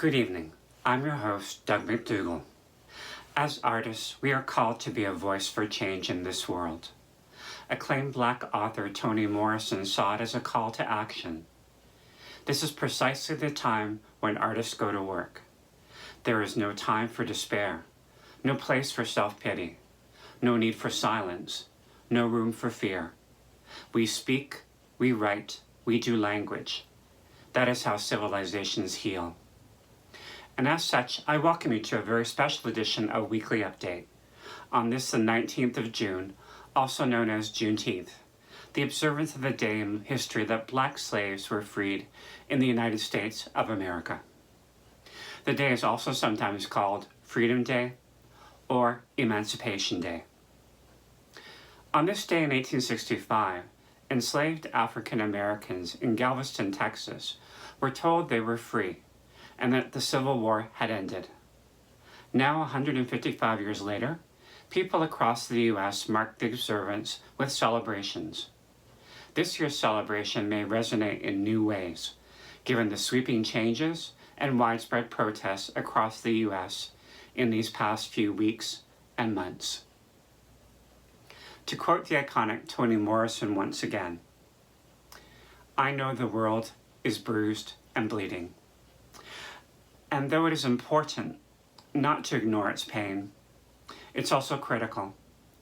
Good evening. I'm your host, Doug McDougall. As artists, we are called to be a voice for change in this world. Acclaimed Black author Toni Morrison saw it as a call to action. This is precisely the time when artists go to work. There is no time for despair, no place for self-pity, no need for silence, no room for fear. We speak, we write, we do language. That is how civilizations heal. And as such, I welcome you to a very special edition of Weekly Update. On this, the 19th of June, also known as Juneteenth, the observance of the day in history that Black slaves were freed in the United States of America. The day is also sometimes called Freedom Day or Emancipation Day. On this day in 1865, enslaved African Americans in Galveston, Texas, were told they were free and that the Civil War had ended. Now, 155 years later, people across the U.S. mark the observance with celebrations. This year's celebration may resonate in new ways, given the sweeping changes and widespread protests across the U.S. in these past few weeks and months. To quote the iconic Toni Morrison once again, "I know the world is bruised and bleeding. And though it is important not to ignore its pain, it's also critical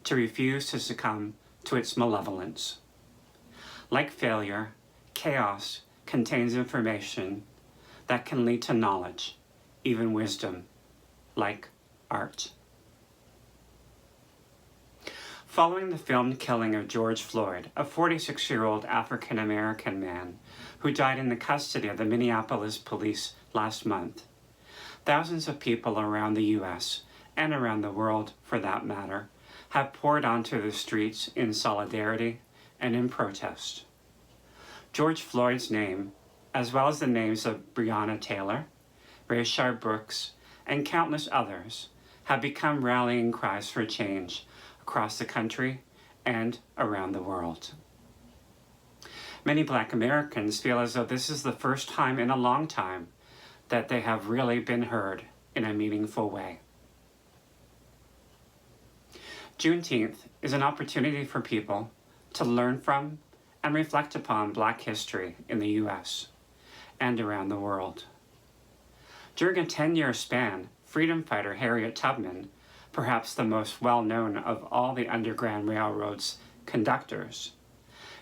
to refuse to succumb to its malevolence. Like failure, chaos contains information that can lead to knowledge, even wisdom, like art." Following the filmed killing of George Floyd, a 46-year-old African-American man who died in the custody of the Minneapolis police last month, thousands of people around the U.S., and around the world for that matter, have poured onto the streets in solidarity and in protest. George Floyd's name, as well as the names of Breonna Taylor, Rayshard Brooks, and countless others, have become rallying cries for change across the country and around the world. Many Black Americans feel as though this is the first time in a long time that they have really been heard in a meaningful way. Juneteenth is an opportunity for people to learn from and reflect upon Black history in the U.S. and around the world. During a 10-year span, freedom fighter Harriet Tubman, perhaps the most well-known of all the Underground Railroad's conductors,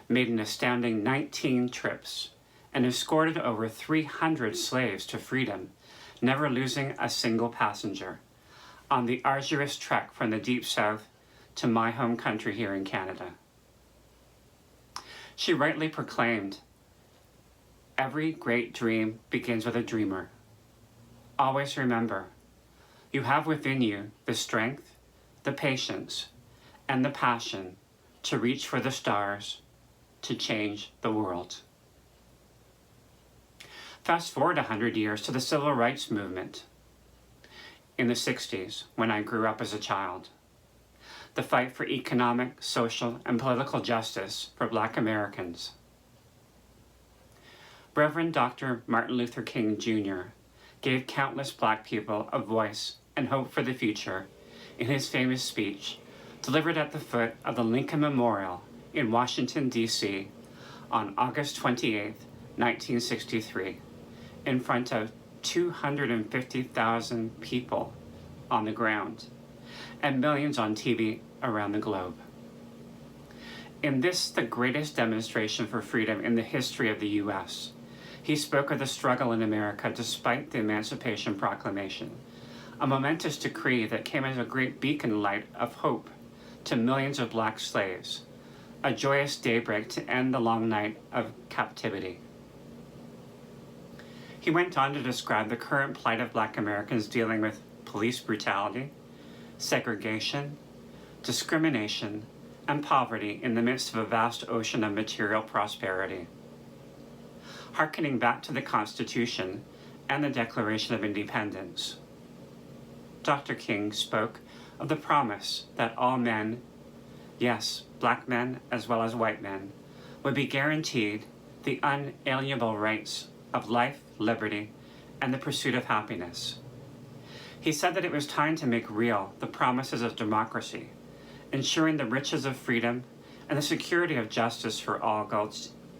made an astounding 19 trips and escorted over 300 slaves to freedom, never losing a single passenger, on the arduous trek from the Deep South to my home country here in Canada. She rightly proclaimed, "Every great dream begins with a dreamer. Always remember, you have within you the strength, the patience, and the passion to reach for the stars, to change the world." Fast forward 100 years to the Civil Rights Movement. In the 60s, when I grew up as a child, the fight for economic, social, and political justice for Black Americans. Reverend Dr. Martin Luther King Jr. gave countless Black people a voice and hope for the future in his famous speech delivered at the foot of the Lincoln Memorial in Washington, D.C. on August 28, 1963, in front of 250,000 people on the ground and millions on TV around the globe. In this, the greatest demonstration for freedom in the history of the U.S., he spoke of the struggle in America despite the Emancipation Proclamation, a momentous decree that came as a great beacon light of hope to millions of Black slaves, a joyous daybreak to end the long night of captivity. He went on to describe the current plight of Black Americans dealing with police brutality, segregation, discrimination, and poverty in the midst of a vast ocean of material prosperity. Harkening back to the Constitution and the Declaration of Independence, Dr. King spoke of the promise that all men, yes, Black men as well as white men, would be guaranteed the unalienable rights of life, liberty, and the pursuit of happiness. He said that it was time to make real the promises of democracy, ensuring the riches of freedom and the security of justice for all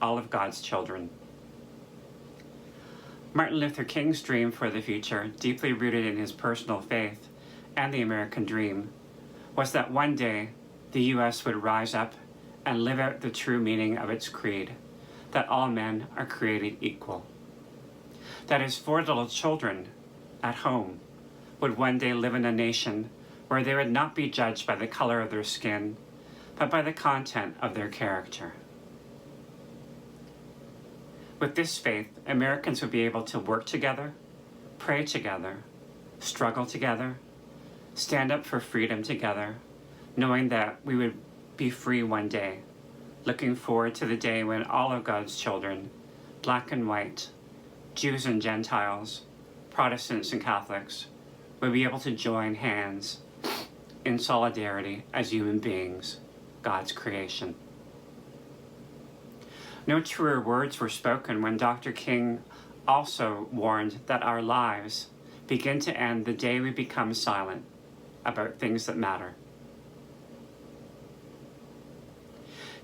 of God's children. Martin Luther King's dream for the future, deeply rooted in his personal faith and the American dream, was that one day the U.S. would rise up and live out the true meaning of its creed, that all men are created equal. That his 4 little children at home would one day live in a nation where they would not be judged by the color of their skin, but by the content of their character. With this faith, Americans would be able to work together, pray together, struggle together, stand up for freedom together, knowing that we would be free one day, looking forward to the day when all of God's children, black and white, Jews and Gentiles, Protestants and Catholics, would be able to join hands in solidarity as human beings, God's creation. No truer words were spoken when Dr. King also warned that our lives begin to end the day we become silent about things that matter.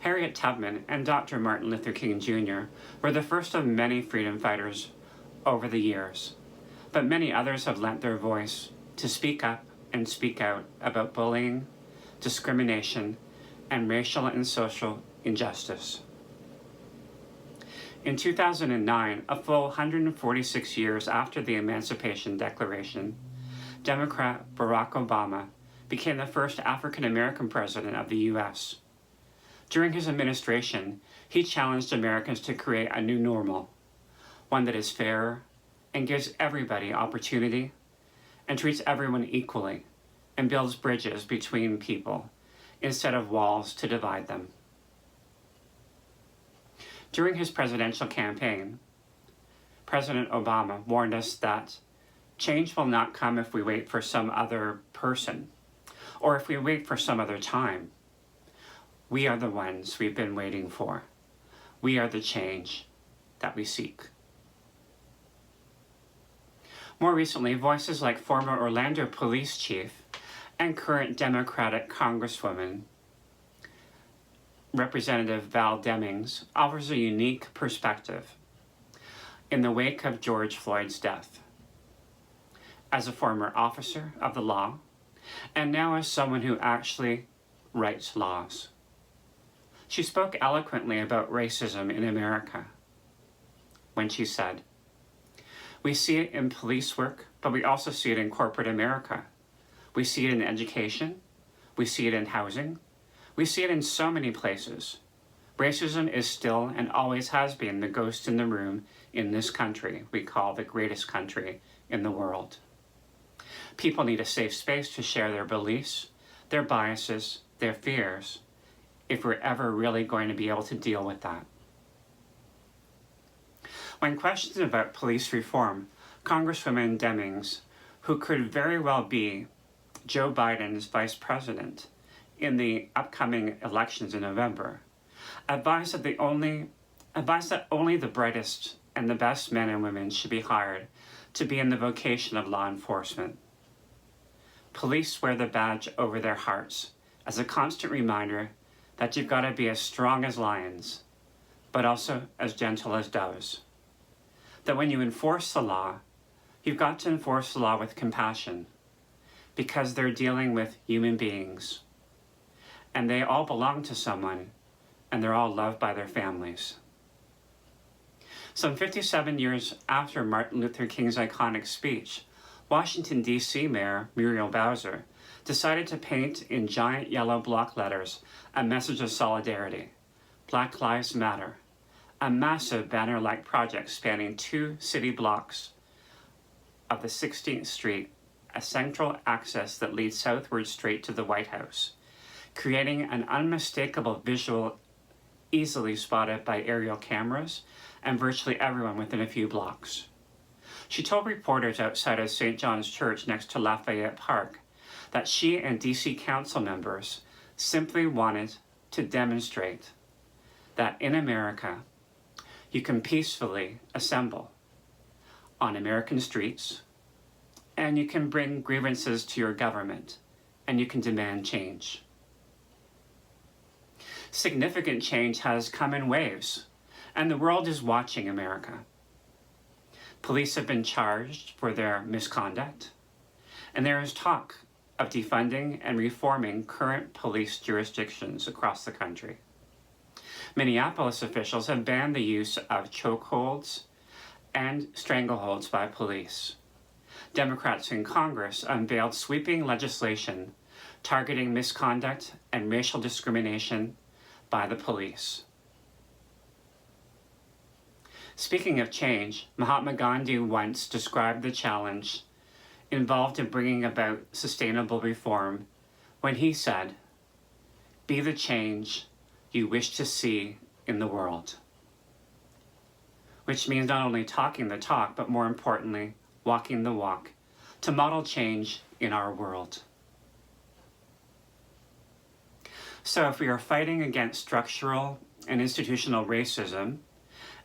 Harriet Tubman and Dr. Martin Luther King Jr. were the first of many freedom fighters over the years, but many others have lent their voice to speak up and speak out about bullying, discrimination, and racial and social injustice. In 2009, a full 146 years after the Emancipation Declaration, Democrat Barack Obama became the first African-American president of the U.S. During his administration, he challenged Americans to create a new normal, one that is fairer and gives everybody opportunity and treats everyone equally and builds bridges between people instead of walls to divide them. During his presidential campaign, President Obama warned us that change will not come if we wait for some other person or if we wait for some other time. We are the ones we've been waiting for. We are the change that we seek. More recently, voices like former Orlando police chief and current Democratic Congresswoman Representative Val Demings offers a unique perspective in the wake of George Floyd's death. As a former officer of the law, and now as someone who actually writes laws. She spoke eloquently about racism in America when she said, "We see it in police work, but we also see it in corporate America. We see it in education. We see it in housing. We see it in so many places. Racism is still and always has been the ghost in the room in this country we call the greatest country in the world. People need a safe space to share their beliefs, their biases, their fears, if we're ever really going to be able to deal with that." When questioned about police reform, Congresswoman Demings, who could very well be Joe Biden's vice president in the upcoming elections in November, advised that only the brightest and the best men and women should be hired to be in the vocation of law enforcement. Police wear the badge over their hearts as a constant reminder that you've got to be as strong as lions, but also as gentle as doves. That when you enforce the law, you've got to enforce the law with compassion, because they're dealing with human beings, and they all belong to someone, and they're all loved by their families. Some 57 years after Martin Luther King's iconic speech, Washington, D.C. Mayor Muriel Bowser decided to paint in giant yellow block letters a message of solidarity, Black Lives Matter, a massive banner-like project spanning 2 city blocks of the 16th Street, a central access that leads southward straight to the White House, creating an unmistakable visual easily spotted by aerial cameras and virtually everyone within a few blocks. She told reporters outside of St. John's Church next to Lafayette Park that she and DC Council members simply wanted to demonstrate that in America, you can peacefully assemble on American streets, and you can bring grievances to your government, and you can demand change. Significant change has come in waves, and the world is watching America. Police have been charged for their misconduct, and there is talk of defunding and reforming current police jurisdictions across the country. Minneapolis officials have banned the use of chokeholds and strangleholds by police. Democrats in Congress unveiled sweeping legislation targeting misconduct and racial discrimination by the police. Speaking of change, Mahatma Gandhi once described the challenge involved in bringing about sustainable reform when he said, "Be the change you wish to see in the world." Which means not only talking the talk, but more importantly, walking the walk to model change in our world. So if we are fighting against structural and institutional racism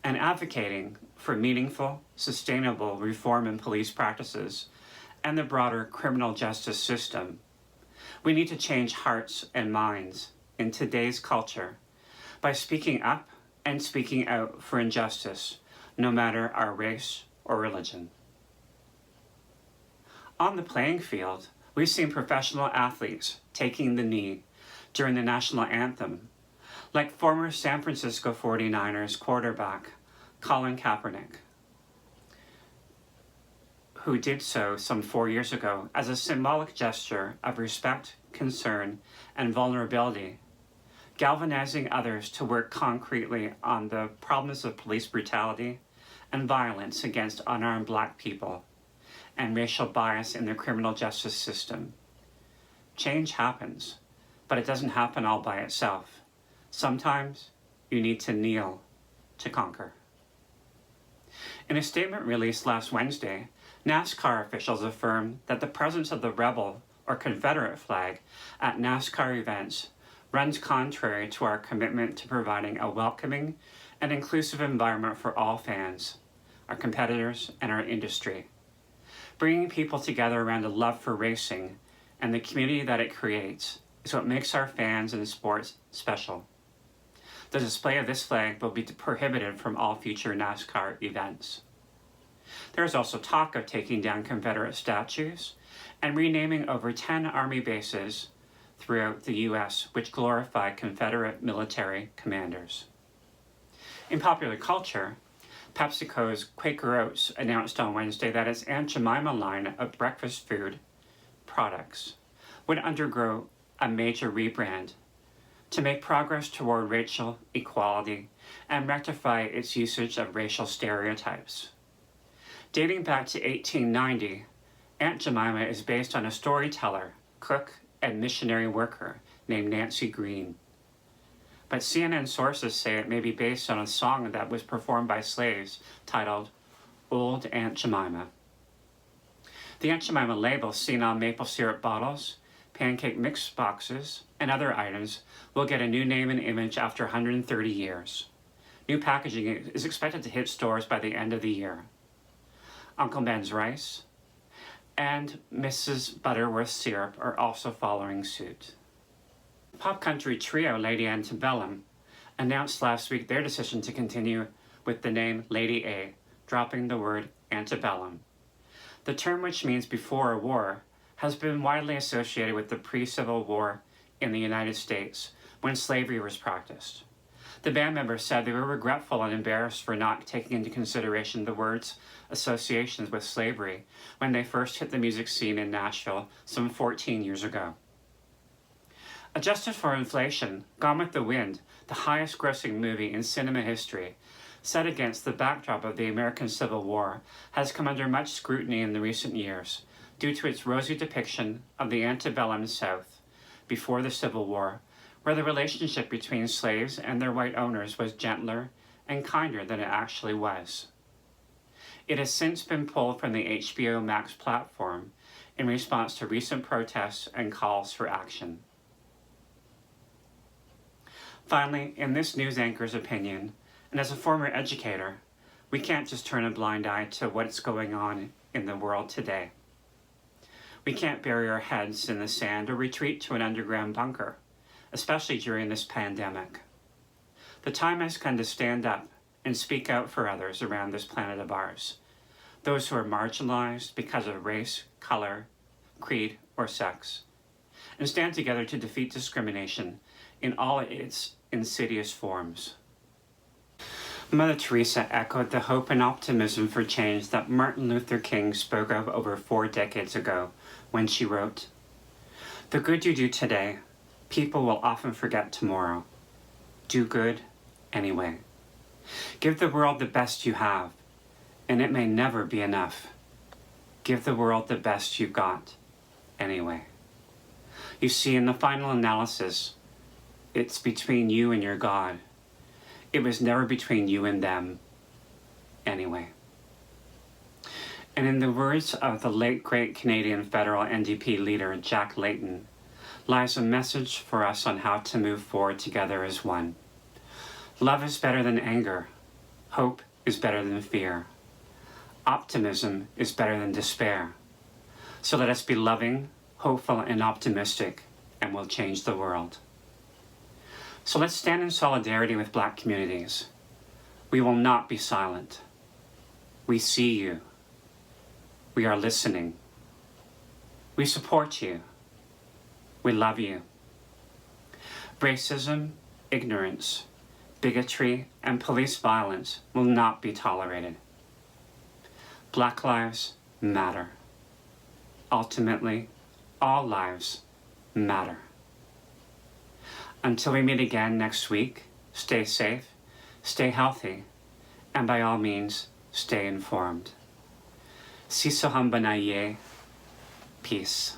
and advocating for meaningful, sustainable reform in police practices and the broader criminal justice system, we need to change hearts and minds in today's culture by speaking up and speaking out for injustice, no matter our race or religion. On the playing field, we've seen professional athletes taking the knee during the national anthem, like former San Francisco 49ers quarterback Colin Kaepernick, who did so some 4 years ago as a symbolic gesture of respect, concern, and vulnerability, galvanizing others to work concretely on the problems of police brutality and violence against unarmed Black people and racial bias in the criminal justice system. Change happens, but it doesn't happen all by itself. Sometimes you need to kneel to conquer. In a statement released last Wednesday, NASCAR officials affirmed that the presence of the rebel or Confederate flag at NASCAR events runs contrary to our commitment to providing a welcoming and inclusive environment for all fans, our competitors, and our industry. Bringing people together around a love for racing and the community that it creates is what makes our fans and sports special. The display of this flag will be prohibited from all future NASCAR events. There is also talk of taking down Confederate statues and renaming over 10 Army bases throughout the U.S. which glorify Confederate military commanders. In popular culture, PepsiCo's Quaker Oats announced on Wednesday that its Aunt Jemima line of breakfast food products would undergo a major rebrand to make progress toward racial equality and rectify its usage of racial stereotypes. Dating back to 1890, Aunt Jemima is based on a storyteller, cook, and missionary worker named Nancy Green. But CNN sources say it may be based on a song that was performed by slaves titled Old Aunt Jemima. The Aunt Jemima label seen on maple syrup bottles, pancake mix boxes, and other items will get a new name and image after 130 years. New packaging is expected to hit stores by the end of the year. Uncle Ben's rice and Mrs. Butterworth's syrup are also following suit. Pop country trio Lady Antebellum announced last week their decision to continue with the name Lady A, dropping the word antebellum. The term, which means before a war, has been widely associated with the pre-Civil War in the United States, when slavery was practiced. The band members said they were regretful and embarrassed for not taking into consideration the word's associations with slavery when they first hit the music scene in Nashville some 14 years ago. Adjusted for inflation, Gone with the Wind, the highest grossing movie in cinema history, set against the backdrop of the American Civil War, has come under much scrutiny in the recent years due to its rosy depiction of the antebellum South before the Civil War, where the relationship between slaves and their white owners was gentler and kinder than it actually was. It has since been pulled from the HBO Max platform in response to recent protests and calls for action. Finally, in this news anchor's opinion, and as a former educator, We can't just turn a blind eye to what's going on in the world today. We can't bury our heads in the sand or retreat to an underground bunker, especially during this pandemic. The time has come to stand up and speak out for others around this planet of ours, those who are marginalized because of race, color, creed, or sex, and stand together to defeat discrimination in all its insidious forms. Mother Teresa echoed the hope and optimism for change that Martin Luther King spoke of over 4 decades ago when she wrote, "The good you do today, people will often forget tomorrow. Do good anyway. Give the world the best you have, and it may never be enough. Give the world the best you've got anyway." You see, in the final analysis, it's between you and your God. It was never between you and them anyway. And in the words of the late great Canadian federal NDP leader Jack Layton, lies a message for us on how to move forward together as one. Love is better than anger. Hope is better than fear. Optimism is better than despair. So let us be loving, hopeful, and optimistic, and we'll change the world. So let's stand in solidarity with Black communities. We will not be silent. We see you. We are listening. We support you. We love you. Racism, ignorance, bigotry, and police violence will not be tolerated. Black lives matter. Ultimately, all lives matter. Until we meet again next week, stay safe, stay healthy, and by all means, stay informed. Sisohambanaye, peace.